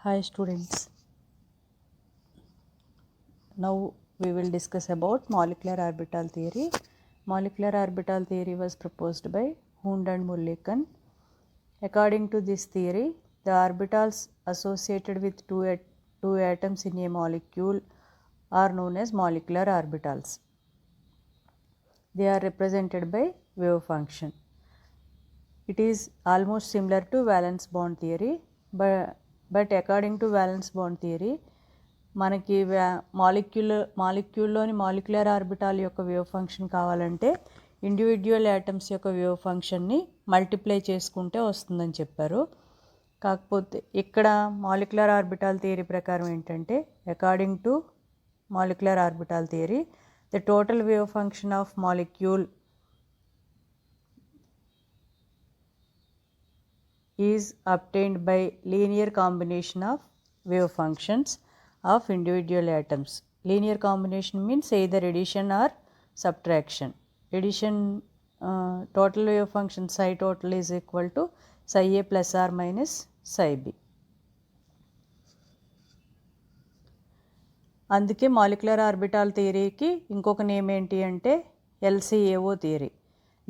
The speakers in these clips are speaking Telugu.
Hi students, now we will discuss about molecular orbital theory. Molecular orbital theory was proposed by Hund and Mulliken. According to this theory, the orbitals associated with two atoms in a molecule are known as molecular orbitals. They are represented by wave function. It is almost similar to valence bond theory, but according to valence bond theory, మనకి మాలిక్యూల్లోని మాలిక్యులర్ ఆర్బిటాల్ యొక్క వేవ్ ఫంక్షన్ కావాలంటే ఇండివిజువల్ యాటమ్స్ యొక్క వేవ్ ఫంక్షన్ని మల్టిప్లై చేసుకుంటే వస్తుందని చెప్పారు. కాకపోతే ఇక్కడ మాలిక్యులర్ ఆర్బిటాల్ థియరీ ప్రకారం ఏంటంటే according to molecular orbital theory the total wave function of molecule is obtained by linear combination of wave functions of individual atoms. Linear combination means either addition or subtraction. Addition total wave function psi total is equal to psi a plus or minus psi b. అందుకే మాలిక్యులర్ ఆర్బిటాల్ థియరీకి ఇంకొక నేమ్ ఏంటి అంటే LCAO theory,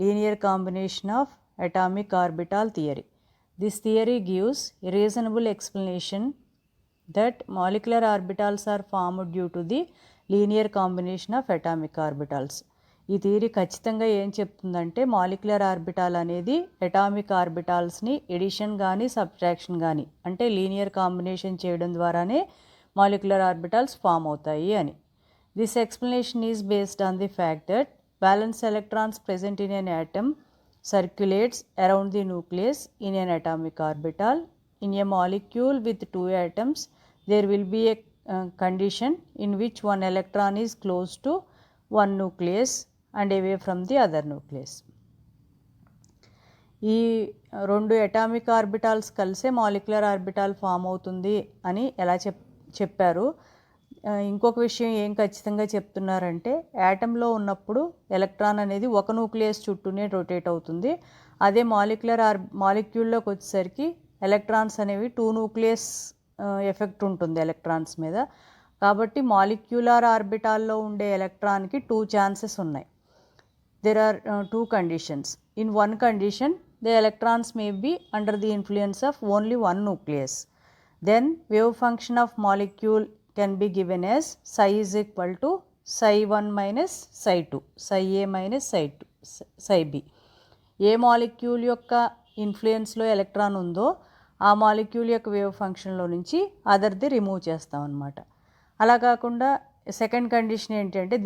linear combination of atomic orbital theory. This theory gives a reasonable explanation that molecular orbitals are formed due to the linear combination of atomic orbitals. ఈ థియరీ ఖచ్చితంగా ఏం చెప్తుందంటే మాలిక్యులర్ ఆర్బిటాల్ అనేది అటామిక్ ఆర్బిటాల్స్ని ఎడిషన్ కానీ సబ్ట్రాక్షన్ కానీ అంటే లీనియర్ కాంబినేషన్ చేయడం ద్వారానే మాలిక్యులర్ ఆర్బిటాల్స్ ఫామ్ అవుతాయి అని. This explanation is based on the fact that balance electrons present in N atom circulates around the nucleus in an atomic orbital. In a molecule with two atoms, there will be a condition in which one electron is close to one nucleus and away from the other nucleus. ఈ రెండు అటామిక్ ఆర్బిటాల్స్ కలిసే మాలిక్యులర్ ఆర్బిటాల్ ఫామ్ అవుతుంది అని ఎలా చెప్పారు. ఇంకొక విషయం ఏం ఖచ్చితంగా చెప్తున్నారంటే యాటంలో ఉన్నప్పుడు ఎలక్ట్రాన్ అనేది ఒక న్యూక్లియస్ చుట్టూనే రొటేట్ అవుతుంది. అదే మాలిక్యూల్లోకి వచ్చేసరికి ఎలక్ట్రాన్స్ అనేవి టూ న్యూక్లియస్ ఎఫెక్ట్ ఉంటుంది ఎలక్ట్రాన్స్ మీద. కాబట్టి మాలిక్యులర్ ఆర్బిటాల్లో ఉండే ఎలక్ట్రాన్కి టూ ఛాన్సెస్ ఉన్నాయి. There are two conditions. In one condition the electrons may be under the influence of only one nucleus. Then wave function of molecule can be given as psi is equal to psi 1 minus psi 2, psi a minus psi 2, psi b. A molecule యొక్క ఇన్ఫ్లుయెన్స్లో ఎలక్ట్రాన్ ఉందో ఆ మాలిక్యూల్ యొక్క వేవ్ ఫంక్షన్లో నుంచి అదర్ది రిమూవ్ చేస్తాం అన్నమాట. అలా కాకుండా సెకండ్ కండిషన్ ఏంటంటే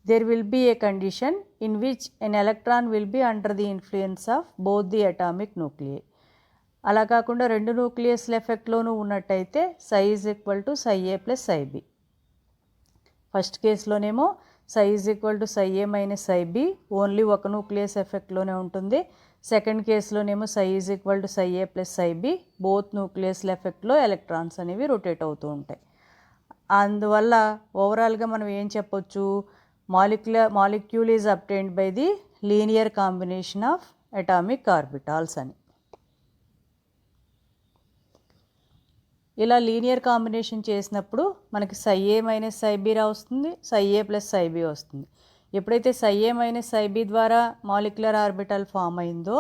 there will be a condition in which an electron will be under the influence of both the atomic nuclei. అలా కాకుండా రెండు న్యూక్లియస్ల ఎఫెక్ట్లోనూ ఉన్నట్టయితే psi is equal to psi a plus psi b. First కేసులోనేమో psi is equal to psi a minus psi b only ఒక న్యూక్లియస్ ఎఫెక్ట్లోనే ఉంటుంది. సెకండ్ కేసులోనేమో psi is equal to psi a plus psi b both న్యూక్లియస్ల ఎఫెక్ట్లో ఎలక్ట్రాన్స్ అనేవి రొటేట్ అవుతూ ఉంటాయి. అందువల్ల ఓవరాల్గా మనం ఏం చెప్పొచ్చు, molecule is obtained by the linear combination of atomic orbitals అని. ఇలా లీనియర్ కాంబినేషన్ చేసినప్పుడు మనకి psi a minus psi b వస్తుంది, psi a plus psi b వస్తుంది. ఎప్పుడైతే psi a minus psi b ద్వారా మాలిక్యులర్ ఆర్బిటాల్ ఫామ్ అయిందో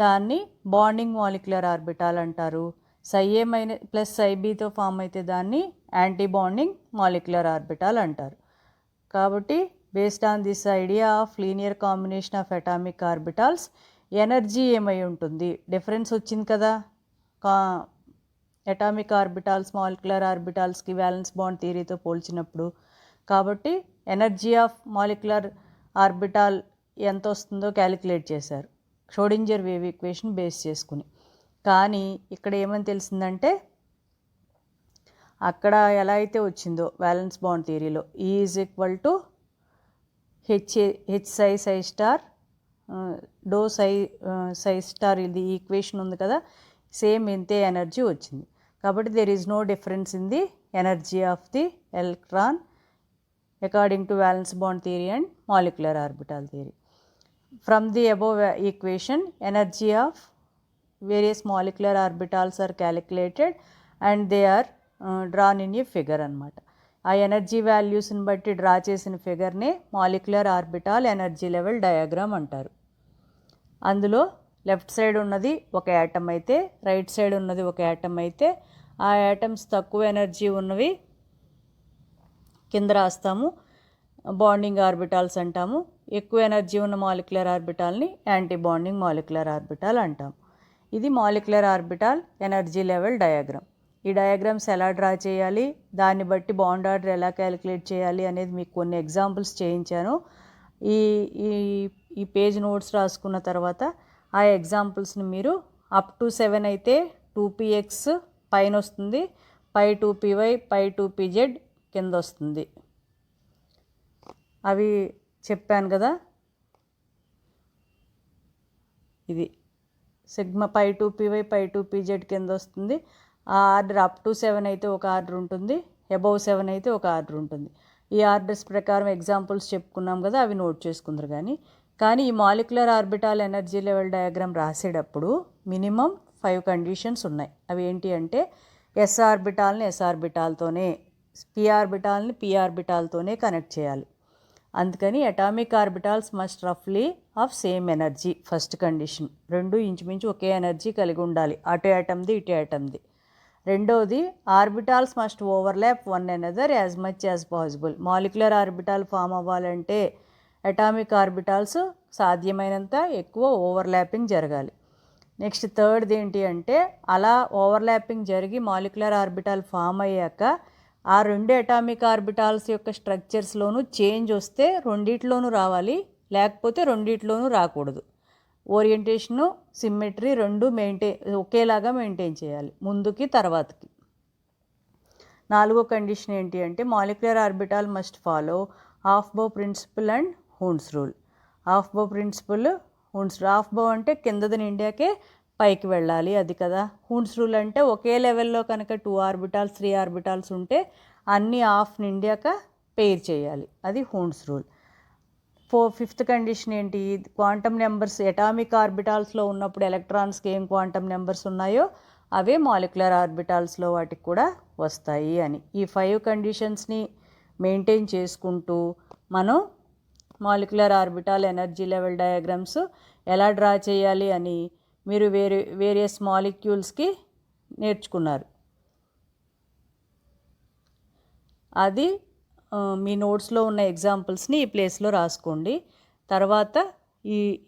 దాన్ని బాండింగ్ మాలిక్యులర్ ఆర్బిటాల్ అంటారు. psi a minus plus psi bతో ఫామ్ అయితే దాన్ని యాంటీ బాండింగ్ మాలిక్యులర్ ఆర్బిటాల్ అంటారు. కాబట్టి based on this idea of linear combination of atomic orbitals energy ఏమై ఉంటుంది, డిఫరెన్స్ వచ్చింది కదా అటామిక్ ఆర్బిటాల్స్ మాలిక్యులర్ ఆర్బిటాల్స్కి వ్యాలెన్స్ బాండ్ థియరీతో పోల్చినప్పుడు. కాబట్టి ఎనర్జీ ఆఫ్ మాలిక్యులర్ ఆర్బిటాల్ ఎంత వస్తుందో క్యాలిక్యులేట్ చేశారు ష్రోడింజర్ వేవ్ ఈక్వేషన్ బేస్ చేసుకుని. కానీ ఇక్కడ ఏమని తెలిసిందంటే అక్కడ ఎలా అయితే వచ్చిందో వ్యాలెన్స్ బాండ్ థియరీలో E is equal to H psi psi star డో psi స్టార్ ఇది ఈక్వేషన్ ఉంది కదా, సేమ్ ఇంతే ఎనర్జీ వచ్చింది. కాబట్టి there is no difference in the energy of the electron according to valence bond theory and molecular orbital theory. From the above equation, energy of various molecular orbitals are calculated and they are drawn in a figure అనమాట. ఆ ఎనర్జీ వాల్యూస్ని బట్టి డ్రా చేసిన ఫిగర్నే molecular orbital energy level diagram అంటారు. అందులో లెఫ్ట్ సైడ్ ఉన్నది ఒక యాటమ్ అయితే, రైట్ సైడ్ ఉన్నది ఒక యాటమ్ అయితే, ఆ యాటమ్స్ తక్కువ ఎనర్జీ ఉన్నవి కింద రాస్తాము, బాండింగ్ ఆర్బిటాల్స్ అంటాము. ఎక్కువ ఎనర్జీ ఉన్న మాలిక్యులర్ ఆర్బిటాల్ని యాంటీ బాండింగ్ మాలిక్యులర్ ఆర్బిటాల్ అంటాము. ఇది molecular orbital energy level diagram. ఈ డయాగ్రామ్స్ ఎలా డ్రా చేయాలి, దాన్ని బట్టి బాండ్ ఆర్డర్ ఎలా క్యాలిక్యులేట్ చేయాలి అనేది మీకు కొన్ని ఎగ్జాంపుల్స్ చేయించాను. ఈ ఈ ఈ పేజ్ నోట్స్ రాసుకున్న తర్వాత ఆ ఎగ్జాంపుల్స్ని మీరు అప్ టు 7 అయితే 2px పైన వస్తుంది, పై 2py, పై 2pz కింద వస్తుంది. అవి చెప్పాను కదా, ఇది సిగ్మా పై 2py, పై 2pz కింద వస్తుంది. ఆ ఆర్డర్ అప్ టు 7 అయితే ఒక ఆర్డర్ ఉంటుంది, అబౌవ్ 7 అయితే ఒక ఆర్డర్ ఉంటుంది. ఈ ఆర్డర్స్ ప్రకారం ఎగ్జాంపుల్స్ చెప్పుకున్నాం కదా, అవి నోట్ చేసుకుందరు. కానీ ఈ molecular orbital energy level diagram రాసేటప్పుడు మినిమం 5 కండిషన్స్ ఉన్నాయి. అవి ఏంటి అంటే ఎస్ ఆర్బిటాల్ని ఎస్ ఆర్బిటాల్తోనే, పి ఆర్బిటాల్ని పి ఆర్బిటాల్తోనే కనెక్ట్ చేయాలి. అందుకని అటామిక్ ఆర్బిటాల్స్ మస్ట్ రఫ్లీ of same energy first condition. రెండు ఇంచుమించు ఒకే ఎనర్జీ కలిగి ఉండాలి, అటు యాటమ్ది ఇటు యాటమ్ది. రెండవది orbitals must overlap one another as much as possible. Molecular orbital form అవ్వాలంటే అటామిక్ ఆర్బిటాల్స్ సాధ్యమైనంత ఎక్కువ ఓవర్లాపింగ్ జరగాలి. నెక్స్ట్ థర్డ్ది ఏంటి అంటే అలా ఓవర్లాపింగ్ జరిగి మాలిక్యులర్ ఆర్బిటాల్ ఫామ్ అయ్యాక ఆ రెండు అటామిక్ ఆర్బిటాల్స్ యొక్క స్ట్రక్చర్స్లోనూ చేంజ్ వస్తే రెండిట్లోనూ రావాలి, లేకపోతే రెండిట్లోనూ రాకూడదు. ఓరియంటేషను, సిమ్మెట్రీ రెండు ఒకేలాగా మెయింటైన్ చేయాలి ముందుకి తర్వాతకి. నాలుగో కండిషన్ ఏంటి అంటే molecular orbital must follow Aufbau principle and Hund's rule. Aufbau principle, Hund's rule. Aufbau అంటే కిందది నిండాకే పైకి వెళ్ళాలి, అది కదా. హూన్స్ రూల్ అంటే ఒకే లెవెల్లో కనుక 2 ఆర్బిటాల్స్ 3 ఆర్బిటాల్స్ ఉంటే అన్ని హాఫ్ నిండాక పెయిర్ చేయాలి, అది హూన్స్ రూల్. ఫిఫ్త్ కండిషన్ ఏంటి, క్వాంటమ్ నెంబర్స్ అటామిక్ ఆర్బిటాల్స్లో ఉన్నప్పుడు ఎలక్ట్రాన్స్కి ఏం క్వాంటమ్ నెంబర్స్ ఉన్నాయో అవే మాలిక్యులర్ ఆర్బిటాల్స్లో వాటికి కూడా వస్తాయి అని. ఈ 5 కండిషన్స్ని మెయింటైన్ చేసుకుంటూ మనం molecular orbital energy level diagrams ఎలా డ్రా చేయాలి అని మీరు వేరియస్ మాలిక్యూల్స్కి నేర్చుకున్నారు. అది మీ నోట్స్లో ఉన్న ఎగ్జాంపుల్స్ని ఈ ప్లేస్లో రాసుకోండి. తర్వాత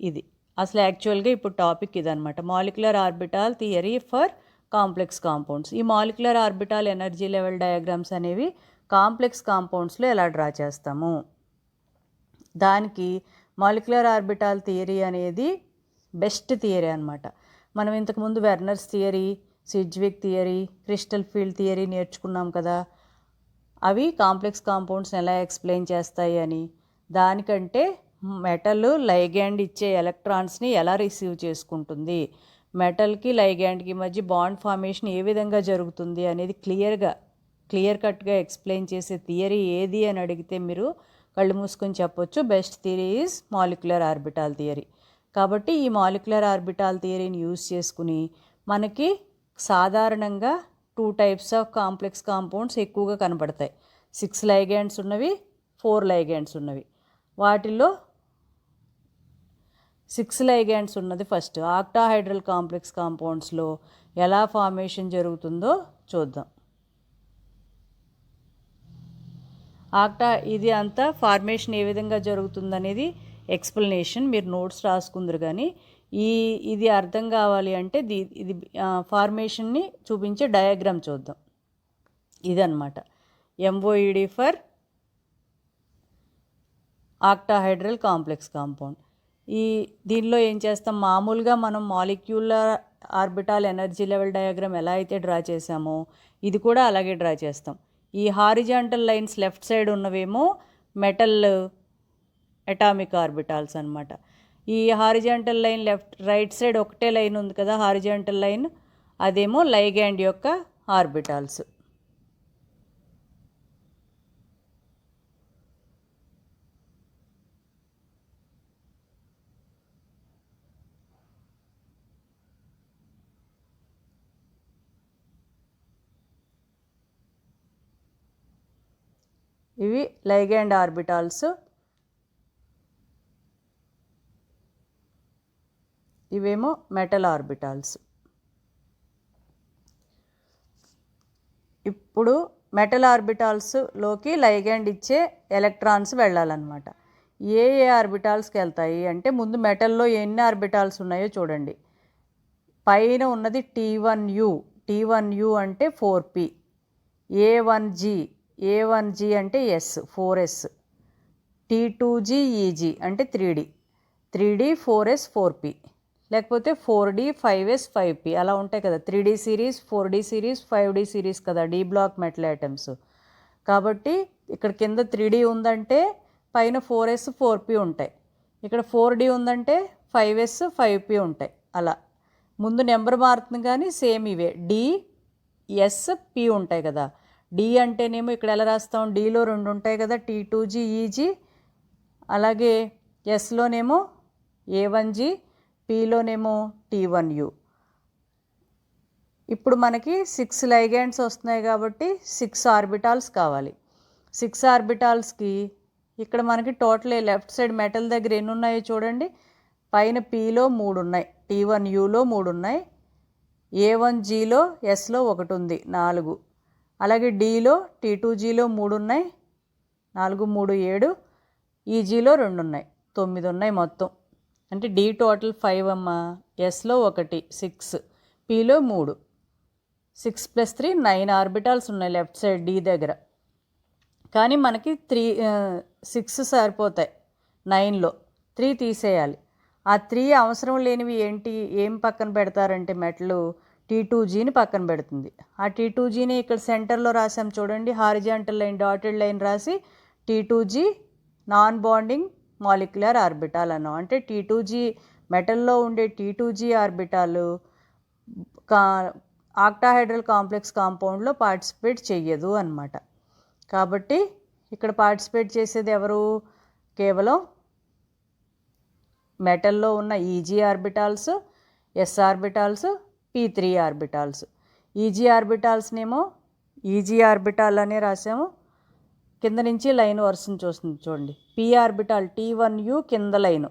ఇది అసలు యాక్చువల్గా ఇప్పుడు టాపిక్ ఇదనమాట, molecular orbital theory for complex compounds. ఈ molecular orbital energy level diagrams అనేవి కాంప్లెక్స్ కాంపౌండ్స్లో ఎలా డ్రా చేస్తాము, దానికి మాలిక్యులర్ ఆర్బిటాల్ థియరీ అనేది బెస్ట్ థియరీ అనమాట. మనం ఇంతకుముందు Werner's theory, Sidgwick theory, crystal field theory నేర్చుకున్నాం కదా, అవి కాంప్లెక్స్ కాంపౌండ్స్ని ఎలా ఎక్స్ప్లెయిన్ చేస్తాయి అని. దానికంటే మెటల్ లైగ్యాండ్ ఇచ్చే ఎలక్ట్రాన్స్ని ఎలా రిసీవ్ చేసుకుంటుంది, మెటల్కి లైగ్యాండ్కి మధ్య బాండ్ ఫార్మేషన్ ఏ విధంగా జరుగుతుంది అనేది క్లియర్ కట్గా ఎక్స్ప్లెయిన్ చేసే థియరీ ఏది అని అడిగితే మీరు కళ్ళు మూసుకొని చెప్పొచ్చు, best theory is molecular orbital theory. కాబట్టి ఈ మాలిక్యులర్ ఆర్బిటాల్ థియరీని యూజ్ చేసుకుని మనకి సాధారణంగా 2 టైప్స్ ఆఫ్ కాంప్లెక్స్ కాంపౌండ్స్ ఎక్కువగా కనబడతాయి. 6 లైగ్యాండ్స్ ఉన్నవి, 4 లైగ్యాండ్స్ ఉన్నవి. వాటిల్లో 6 లైగ్యాండ్స్ ఉన్నది ఫస్ట్ ఆక్టాహైడ్రల్ కాంప్లెక్స్ కాంపౌండ్స్లో ఎలా ఫార్మేషన్ జరుగుతుందో చూద్దాం. ఇది అంతా ఫార్మేషన్ ఏ విధంగా జరుగుతుందనేది ఎక్స్ప్లెనేషన్, మీరు నోట్స్ రాసుకుందరు. కానీ ఇది అర్థం కావాలి అంటే ఇది ఫార్మేషన్ని చూపించే డయాగ్రామ్ చూద్దాం. ఇదన్నమాట MOED for octahedral complex compound. దీనిలో ఏం చేస్తాం, మామూలుగా మనం molecular orbital energy level diagram ఎలా అయితే డ్రా చేసామో ఇది కూడా అలాగే డ్రా చేస్తాం. ఈ హారిజాంటల్ లైన్స్ లెఫ్ట్ సైడ్ ఉన్నవేమో మెటల్ అటామిక్ ఆర్బిటాల్స్ అనమాట. ఈ హారిజాంటల్ లైన్ రైట్ సైడ్ ఒకటే లైన్ ఉంది కదా హారిజాంటల్ లైన్, అదేమో లైగ్యాండ్ యొక్క ఆర్బిటాల్స్. ఇవి లైగండ్ ఆర్బిటాల్స్, ఇవేమో మెటల్ ఆర్బిటాల్స్. ఇప్పుడు మెటల్ ఆర్బిటాల్స్లోకి లైగండ్ ఇచ్చే ఎలక్ట్రాన్స్ వెళ్ళాలన్నమాట. ఏ ఆర్బిటాల్స్కి వెళ్తాయి అంటే, ముందు మెటల్లో ఎన్ని ఆర్బిటాల్స్ ఉన్నాయో చూడండి. పైన ఉన్నది T1U అంటే 4p, A1G అంటే S 4s, T2G EG అంటే 3D 4s 4p, లేకపోతే 4D 5s 5p అలా ఉంటాయి కదా. 3D series, 4D series, 5D series కదా డి బ్లాక్ మెటల్ ఐటమ్స్. కాబట్టి ఇక్కడ కింద 3D ఉందంటే పైన 4s 4p ఉంటాయి, ఇక్కడ 4D ఉందంటే 5s 5p ఉంటాయి. అలా ముందు నెంబర్ మారుతుంది కానీ సేమ్ ఇవే DSP ఉంటాయి కదా. డి అంటేనేమో ఇక్కడ ఎలా రాస్తాం, డీలో 2 ఉంటాయి కదా, T2G EG, అలాగే ఎస్లోనేమో A1G, Pలోనేమో T1U. ఇప్పుడు మనకి 6 లైగండ్స్ వస్తున్నాయి కాబట్టి 6 ఆర్బిటాల్స్ కావాలి. 6 ఆర్బిటాల్స్కి ఇక్కడ మనకి టోటల్ లెఫ్ట్ సైడ్ మెటల్ దగ్గర ఎన్ని ఉన్నాయో చూడండి. పైన Pలో 3 ఉన్నాయి, T1Uలో 3 ఉన్నాయి, A1Gలో Sలో 1 ఉంది 4, అలాగే Dలో T2Gలో 3 ఉన్నాయి, 4 3 7, EGలో 2 ఉన్నాయి, 9 ఉన్నాయి మొత్తం. అంటే D టోటల్ 5 అమ్మా, Sలో 1 6, Pలో 3, 6 + 3 9 ఆర్బిటాల్స్ ఉన్నాయి లెఫ్ట్ సైడ్ D దగ్గర. కానీ మనకి 6 సరిపోతాయి, 9లో 3 తీసేయాలి. ఆ 3 అవసరం లేనివి ఏం పక్కన పెడతారంటే మెటల్ T2Gని పక్కన పెడుతుంది. ఆ T2Gని ఇక్కడ సెంటర్లో రాసాం చూడండి, హారిజాంటల్ లైన్ డాటెడ్ లైన్ రాసి T2G non bonding molecular orbital అన్నాం. అంటే T2G మెటల్లో ఉండే T2G ఆర్బిటాల్ ఆక్టాహైడ్రల్ కాంప్లెక్స్ కాంపౌండ్లో పార్టిసిపేట్ చెయ్యదు అన్నమాట. కాబట్టి ఇక్కడ పార్టిసిపేట్ చేసేది ఎవరు, కేవలం మెటల్లో ఉన్న EG orbitals, S orbitals, P3 orbitals. EG ఆర్బిటాల్స్నేమో EG orbital అనే రాసాము, కింద నుంచి లైన్ వరుసను చూస్తుంది చూడండి. P ఆర్బిటాల్ T1U కింద లైను,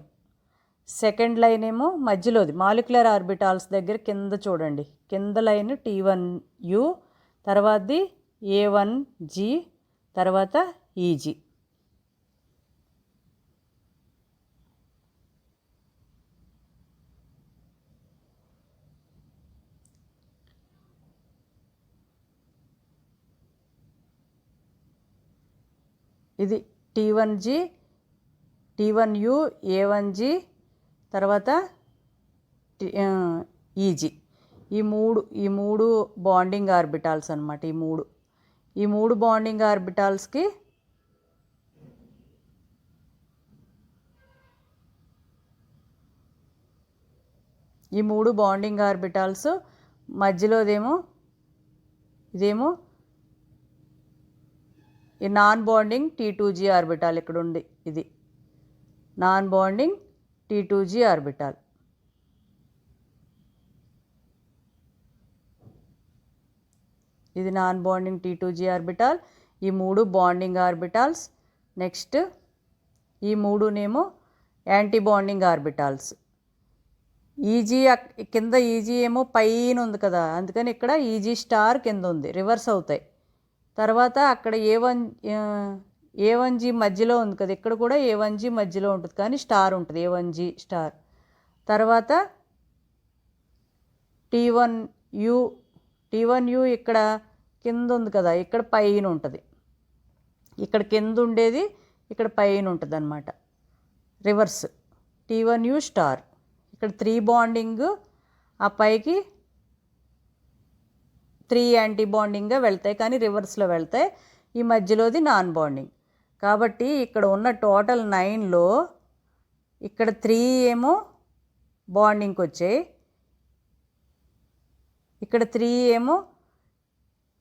సెకండ్ లైన్ ఏమో మధ్యలోది మాలిక్యులర్ ఆర్బిటాల్స్ దగ్గర కింద చూడండి, కింద లైన్ T1U, తర్వాతది A1G, తర్వాత EG. ఇది T1G, T1U, A1G, తర్వాత EG. ఈ మూడు బాండింగ్ ఆర్బిటాల్స్ అన్నమాట. ఈ మూడు బాండింగ్ ఆర్బిటాల్స్కి మధ్యలోదేమో ఇదేమో ఈ నాన్ బాండింగ్ T2G ఆర్బిటాల్ ఇక్కడ ఉంది, ఇది నాన్ బాండింగ్ T2G ఆర్బిటాల్. ఇది నాన్ బాండింగ్ T2G ఆర్బిటాల్. ఈ మూడు బాండింగ్ ఆర్బిటాల్స్. నెక్స్ట్ ఈ మూడునేమో యాంటీ బాండింగ్ ఆర్బిటాల్స్. ఈజీ కింద ఈజీ ఏమో పైన ఉంది కదా, అందుకని ఇక్కడ ఈజీ స్టార్ కింద ఉంది, రివర్స్ అవుతాయి. తర్వాత అక్కడ A1G మధ్యలో ఉంది కదా, ఇక్కడ కూడా A1G మధ్యలో ఉంటుంది కానీ స్టార్ ఉంటుంది, A1G స్టార్. తర్వాత T1U ఇక్కడ కింద ఉంది కదా, ఇక్కడ పైన ఉంటుంది, ఇక్కడ కింద ఉండేది ఇక్కడ పైన ఉంటుంది అన్నమాట, రివర్స్. T1U స్టార్, ఇక్కడ 3 బాండింగ్, ఆ పైకి 3 యాంటీ బాండింగ్గా వెళ్తాయి కానీ రివర్స్లో వెళ్తాయి. ఈ మధ్యలోది నాన్ బాండింగ్. కాబట్టి ఇక్కడ ఉన్న టోటల్ 9లో ఇక్కడ 3 ఏమో బాండింగ్కి వచ్చాయి, ఇక్కడ 3 ఏమో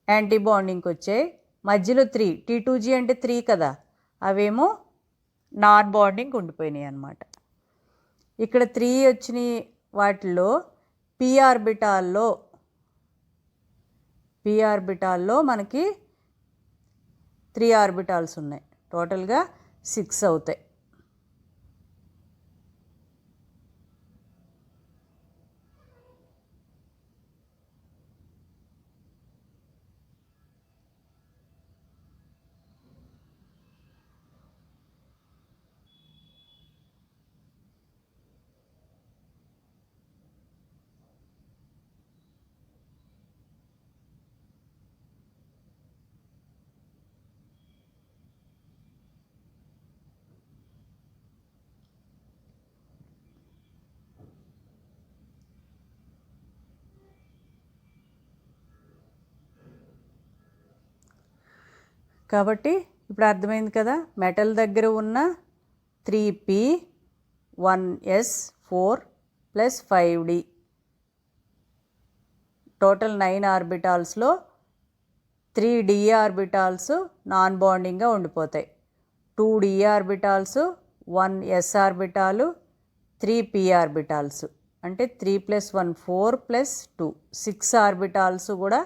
యాంటీ బాండింగ్కి వచ్చాయి, మధ్యలో 3 T2G అంటే 3 కదా, అవేమో నాన్ బాండింగ్ ఉండిపోయినాయి అన్నమాట. ఇక్కడ 3 వచ్చిన వాటిల్లో P ఆర్బిటాల్లో మనకి 3 ఆర్బిటాల్స్ ఉన్నాయి. టోటల్గా 6 అవుతాయి. కాబట్టి ఇప్పుడు అర్థమైంది కదా, మెటల్ దగ్గర ఉన్న 3p 1s 4 plus 5d total 9 ఆర్బిటాల్స్లో 3d ఆర్బిటాల్స్ నాన్ బాండింగ్గా ఉండిపోతాయి. 2d orbitals 1s ఆర్బిటాలు 3p orbitals అంటే 3 + 1 4 + 2 6 ఆర్బిటాల్స్ కూడా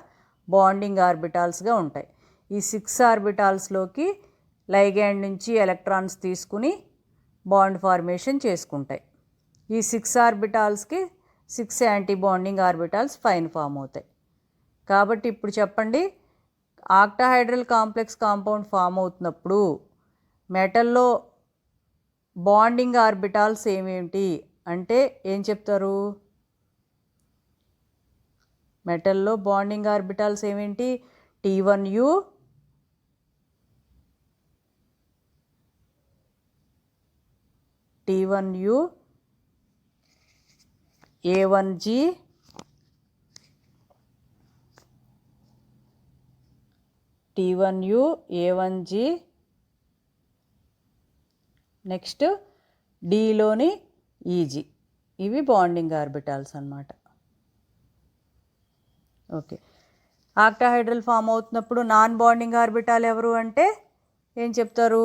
బాండింగ్ ఆర్బిటాల్స్గా ఉంటాయి. ఈ 6 ఆర్బిటాల్స్లోకి లైగ్యాండ్ నుంచి ఎలక్ట్రాన్స్ తీసుకుని బాండ్ ఫార్మేషన్ చేసుకుంటాయి. ఈ 6 ఆర్బిటాల్స్కి 6 యాంటీ బాండింగ్ ఆర్బిటాల్స్ పైన ఫామ్ అవుతాయి. కాబట్టి ఇప్పుడు చెప్పండి, ఆక్టాహైడ్రల్ కాంప్లెక్స్ కాంపౌండ్ ఫామ్ అవుతున్నప్పుడు మెటల్లో బాండింగ్ ఆర్బిటాల్స్ ఏమేంటి అంటే ఏం చెప్తారు? మెటల్లో బాండింగ్ ఆర్బిటాల్స్ ఏమేంటి? T1u A1g నెక్స్ట్ డీలోని ఈజీ. ఇవి బాండింగ్ ఆర్బిటాల్స్ అన్నమాట. ఓకే, ఆక్టాహైడ్రల్ ఫామ్ అవుతున్నప్పుడు నాన్ బాండింగ్ ఆర్బిటాల్ ఎవరు అంటే ఏం చెప్తారు?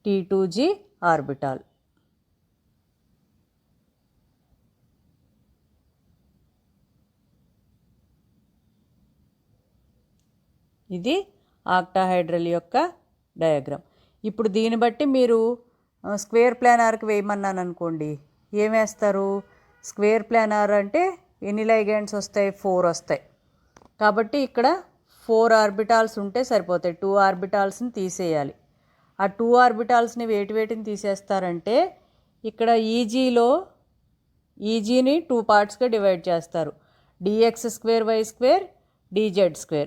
T2g orbital. ఇది ఆక్టాహైడ్రల్ యొక్క డయాగ్రామ్. ఇప్పుడు దీన్ని బట్టి మీరు స్క్వేర్ ప్లానార్కి వేయమన్నాను అనుకోండి, ఏం వేస్తారు? స్క్వేర్ ప్లానార్ అంటే ఎన్ని లైగ్యాండ్స్ వస్తాయి? 4 వస్తాయి. కాబట్టి ఇక్కడ 4 ఆర్బిటాల్స్ ఉంటే సరిపోతాయి. 2 ఆర్బిటాల్స్ని తీసేయాలి. ఆ 2 ఆర్బిటాల్స్ని వేటిని తీసేస్తారంటే ఇక్కడ ఈజీని 2 పార్ట్స్గా డివైడ్ చేస్తారు. dx2y2 dz2.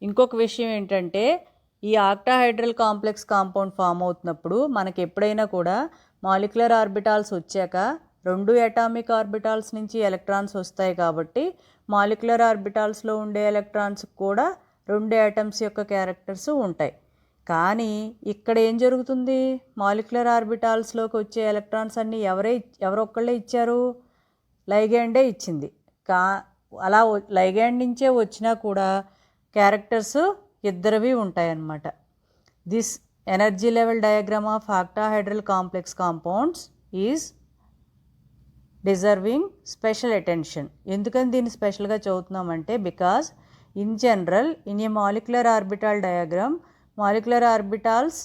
ఇంకొక విషయం ఏంటంటే ఈ ఆక్టాహైడ్రల్ కాంప్లెక్స్ కాంపౌండ్ ఫామ్ అవుతున్నప్పుడు మనకి ఎప్పుడైనా కూడా మాలిక్యులర్ ఆర్బిటాల్స్ వచ్చాక 2 అటామిక్ ఆర్బిటాల్స్ నుంచి ఎలక్ట్రాన్స్ వస్తాయి. కాబట్టి మాలిక్యులర్ ఆర్బిటాల్స్లో ఉండే ఎలక్ట్రాన్స్కి కూడా 2 ఆటమ్స్ యొక్క క్యారెక్టర్స్ ఉంటాయి. కానీ ఇక్కడ ఏం జరుగుతుంది? మాలిక్యులర్ ఆర్బిటాల్స్లోకి వచ్చే ఎలక్ట్రాన్స్ అన్నీ ఎవరొక్కళ్ళే ఇచ్చారు? లైగ్యాండే ఇచ్చింది. అలా లైగ్యాండ్ నుంచే వచ్చినా కూడా క్యారెక్టర్స్ ఇద్దరివి ఉంటాయన్నమాట. This energy level diagram of octahedral complex compounds is deserving special attention. ఎందుకని దీన్ని స్పెషల్గా చదువుతున్నామంటే because in general in a molecular orbital diagram molecular orbitals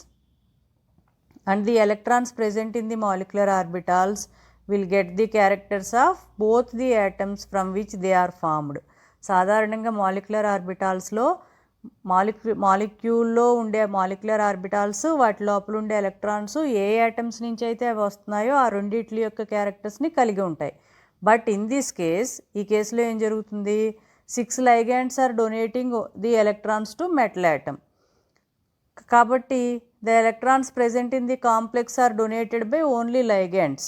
and the electrons present in the molecular orbitals will get the characters of both the atoms from which they are formed. సాధారణంగా మాలిక్యులర్ ఆర్బిటాల్స్లో మాలిక్యూల్లో ఉండే మాలిక్యులర్ ఆర్బిటాల్స్ వాటి లోపల ఉండే ఎలక్ట్రాన్స్ ఏ ఆటమ్స్ నుంచి అయితే అవి వస్తున్నాయో ఆ రెండిట్ల యొక్క క్యారెక్టర్స్ని కలిగి ఉంటాయి. బట్ ఇన్ దిస్ కేస్ ఈ కేసులో ఏం జరుగుతుంది? 6 ligands are donating the electrons to metal atom. కాబట్టి the electrons present in the complex are donated by only ligands,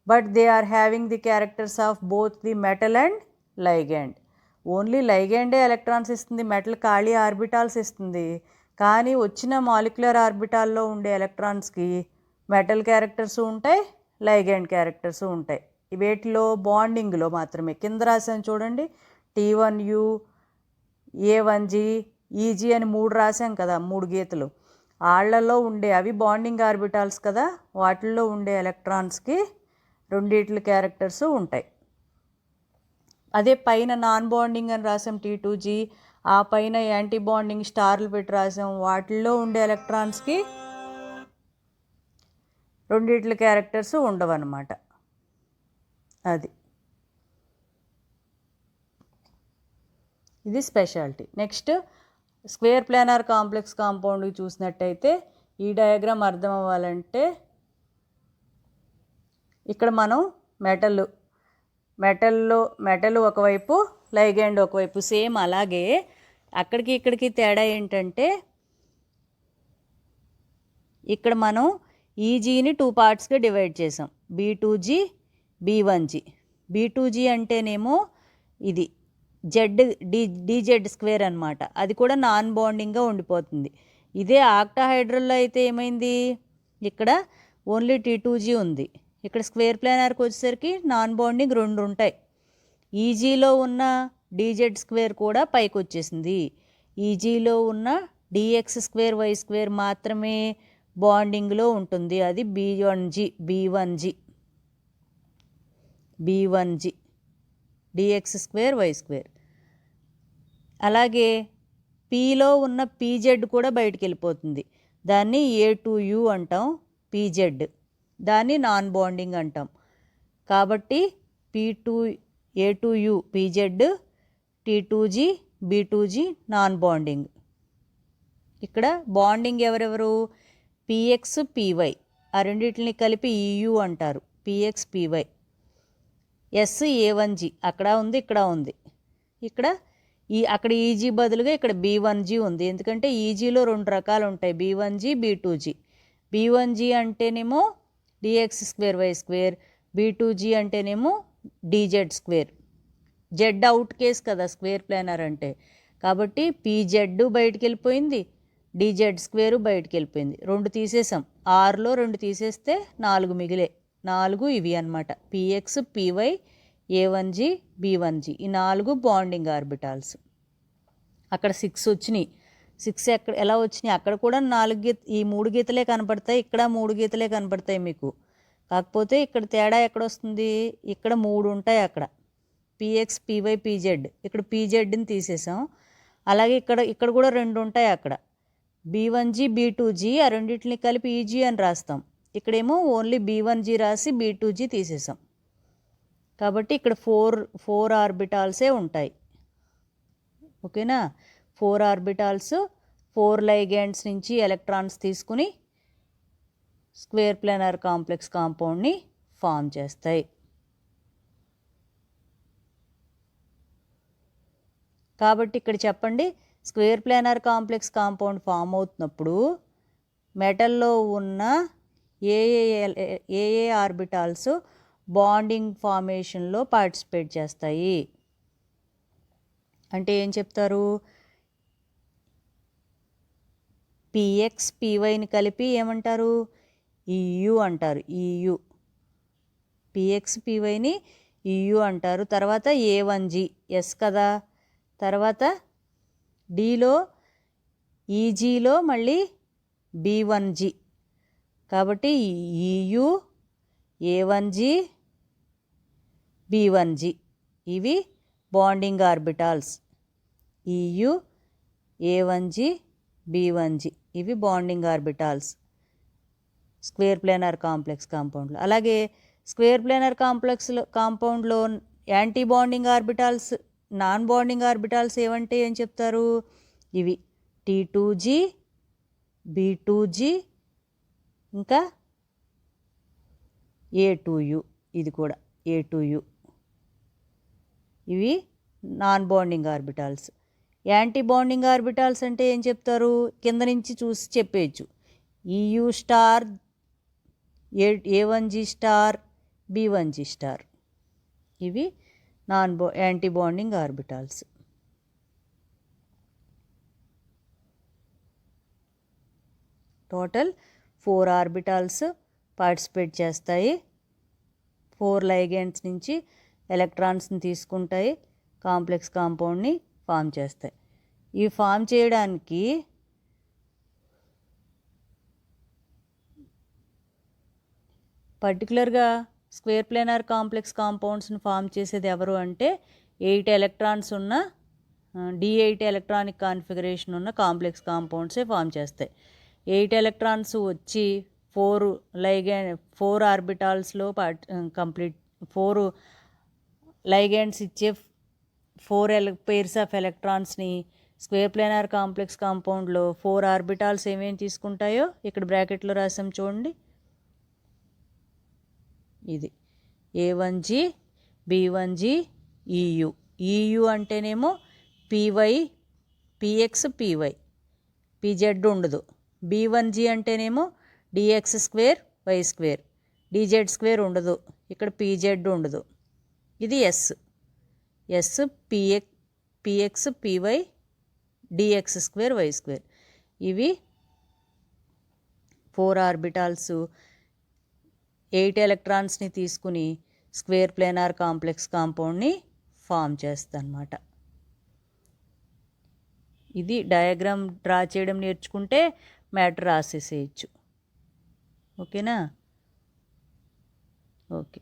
but they are having the characters of both the metal and ligand. Only లైగాండే ఎలక్ట్రాన్స్ ఇస్తుంది, మెటల్ ఖాళీ ఆర్బిటాల్స్ ఇస్తుంది. కానీ వచ్చిన మాలిక్యులర్ ఆర్బిటాల్లో ఉండే ఎలక్ట్రాన్స్కి మెటల్ క్యారెక్టర్స్ ఉంటాయి, లైగాండ్ క్యారెక్టర్స్ ఉంటాయి. వేటిలో? బాండింగ్లో మాత్రమే. కింద రాసాను చూడండి, T1u A1g EG అని 3 రాసాం కదా, 3 గీతలు. వాళ్ళల్లో ఉండే అవి బాండింగ్ ఆర్బిటాల్స్ కదా, వాటిల్లో ఉండే ఎలక్ట్రాన్స్కి రెండిట్ల క్యారెక్టర్స్ ఉంటాయి. అదే పైన నాన్ బాండింగ్ అని రాసాం T2G, ఆ పైన యాంటీ బాండింగ్ స్టార్లు పెట్టి రాసాం, వాటిల్లో ఉండే ఎలక్ట్రాన్స్కి రెండిట్ల క్యారెక్టర్స్ ఉండవన్నమాట. అది ఇది speciality. Next square planar complex కాంపౌండ్కి చూసినట్టయితే ఈ డయాగ్రామ్ అర్థం అవ్వాలంటే ఇక్కడ మనం మెటల్ ఒకవైపు, లైగెండ్ ఒకవైపు, సేమ్ అలాగే అక్కడికి ఇక్కడికి తేడా ఏంటంటే ఇక్కడ మనం ఈజీని 2 పార్ట్స్గా డివైడ్ చేసాం, B2G B1G. B2G అంటేనేమో ఇది DZ స్క్వేర్ అనమాట, అది కూడా నాన్ బాండింగ్గా ఉండిపోతుంది. ఇదే ఆక్టాహైడ్రల్లో అయితే ఏమైంది, ఇక్కడ ఓన్లీ T2G ఉంది. ఇక్కడ స్క్వేర్ ప్లానార్కి వచ్చేసరికి నాన్ బాండింగ్ 2 ఉంటాయి. ఈజీలో ఉన్న DZ స్క్వేర్ కూడా పైకి వచ్చేసింది. ఈజీలో ఉన్న DX స్క్వేర్ Y స్క్వేర్ మాత్రమే బాండింగ్లో ఉంటుంది, అది B1G DX square Y square. అలాగే Pలో ఉన్న PZ కూడా బయటికి వెళ్ళిపోతుంది, దాన్ని A2U అంటాం, PZ దాన్ని నాన్ బాండింగ్ అంటాం. కాబట్టి A2U PZ, T2G B2G non bonding. ఇక్కడ బాండింగ్ ఎవరెవరు, PX PY, ఆ రెండింటిని కలిపి EU అంటారు, PX PY. SA1G అక్కడ ఉంది, ఇక్కడ ఉంది. అక్కడ ఈజీ బదులుగా ఇక్కడ B1G ఉంది, ఎందుకంటే ఈజీలో 2 రకాలు ఉంటాయి, B1G B2G. B1G అంటేనేమో DX square Y square, B2G అంటేనేమో DZ square. Z out case కదా స్క్వేర్ ప్లానర్ అంటే, కాబట్టి PZ బయటికి వెళ్ళిపోయింది, DZ స్క్వేర్ బయటికి వెళ్ళిపోయింది, 2 తీసేసాం. 6లో 2 తీసేస్తే 4 మిగిలే, 4 ఇవి అనమాట, PX PY A1G B1G, ఈ 4 బాండింగ్ ఆర్బిటాల్స్. అక్కడ 6 వచ్చినాయి. 6 ఎలా వచ్చినాయి, అక్కడ కూడా 4 ఈ 3 గీతలే కనపడతాయి, ఇక్కడ 3 గీతలే కనపడతాయి మీకు. కాకపోతే ఇక్కడ తేడా ఎక్కడొస్తుంది, ఇక్కడ 3 ఉంటాయి అక్కడ, PX PY PZ. ఇక్కడ PZని తీసేసాం. అలాగే ఇక్కడ కూడా 2 ఉంటాయి అక్కడ, B1G B2G, ఆ రెండింటిని కలిపి EG అని రాస్తాం. ఇక్కడేమో ఓన్లీ B1G రాసి B2G తీసేసాం. కాబట్టి ఇక్కడ 4 ఆర్బిటాల్సే ఉంటాయి. ఓకేనా, 4 ఆర్బిటాల్స్ 4 లైగెండ్స్ నుంచి ఎలక్ట్రాన్స్ తీసుకుని స్క్వేర్ ప్లానార్ కాంప్లెక్స్ కాంపౌండ్ని ఫామ్ చేస్తాయి. కాబట్టి ఇక్కడ చెప్పండి, square planar complex compound form అవుతున్నప్పుడు మెటల్లో ఉన్న ఏ ఆర్బిటాల్స్ బాండింగ్ ఫార్మేషన్లో పార్టిసిపేట్ చేస్తాయి అంటే ఏం చెప్తారు, PX PYని కలిపి ఏమంటారు, EU అంటారు. PX PYని EU అంటారు. తర్వాత A1G S కదా, తర్వాత Dలో EGలో మళ్ళీ B1G, కాబట్టి EU A1G B1G ఇవి bonding orbitals. EU A1G B1G ఇవి bonding orbitals square planar complex కాంపౌండ్లో. అలాగే స్క్వేర్ ప్లానార్ కాంపౌండ్లో anti bonding orbitals, non bonding orbitals ఏమంటే ఏం చెప్తారు, ఇవి T2G B2G ఇంకా A2U, ఇది కూడా A2U, ఇవి non bonding orbitals. Anti bonding orbitals అంటే ఏం చెప్తారు, కింద నుంచి చూసి చెప్పేయచ్చు, EU star A1G star B1G star, ఇవి anti bonding orbitals. Total 4 orbitals participate చేస్తాయి, 4 లైగెండ్స్ నుంచి ఎలక్ట్రాన్స్ని తీసుకుంటాయి, కాంప్లెక్స్ కాంపౌండ్ని ఫామ్ చేస్తాయి. ఈ ఫామ్ చేయడానికి పర్టికులర్గా స్క్వేర్ ప్లేనార్ కాంప్లెక్స్ కాంపౌండ్స్ని ఫామ్ చేసేది ఎవరు అంటే 8 ఎలక్ట్రాన్స్ ఉన్న D8 ఎలక్ట్రానిక్ కాన్ఫిగరేషన్ ఉన్న కాంప్లెక్స్ కాంపౌండ్సే ఫామ్ చేస్తాయి. 8 ఎలక్ట్రాన్స్ వచ్చి 4 ఆర్బిటాల్స్లో కంప్లీట్ 4 లైగెండ్స్ ఇచ్చే 4 pairs ఆఫ్ ఎలక్ట్రాన్స్ని స్క్వేర్ ప్లేనార్ కాంప్లెక్స్ కాంపౌండ్లో 4 ఆర్బిటాల్స్ ఏమేమి తీసుకుంటాయో ఇక్కడ బ్రాకెట్లో రాసాం చూడండి. ఇది A1G B1G EU. EU అంటేనేమో PY PX PY PZ ఉండదు. B1G అంటేనేమో DX² Y² DZ² ఉండదు. ఇక్కడ PZ ఉండదు. ఇది S PX PY DX² Y². ఇవి 4 ఆర్బిటాల్స్ 8 ఎలక్ట్రాన్స్ని తీసుకుని స్క్వేర్ ప్లేనార్ కాంప్లెక్స్ కాంపౌండ్ని ఫామ్ చేస్తారన్నమాట. ఇది డయాగ్రామ్ డ్రా చేయడం నేర్చుకుంటే మ్యాటర్ రాసేసేయచ్చు. ఓకేనా? ఓకే.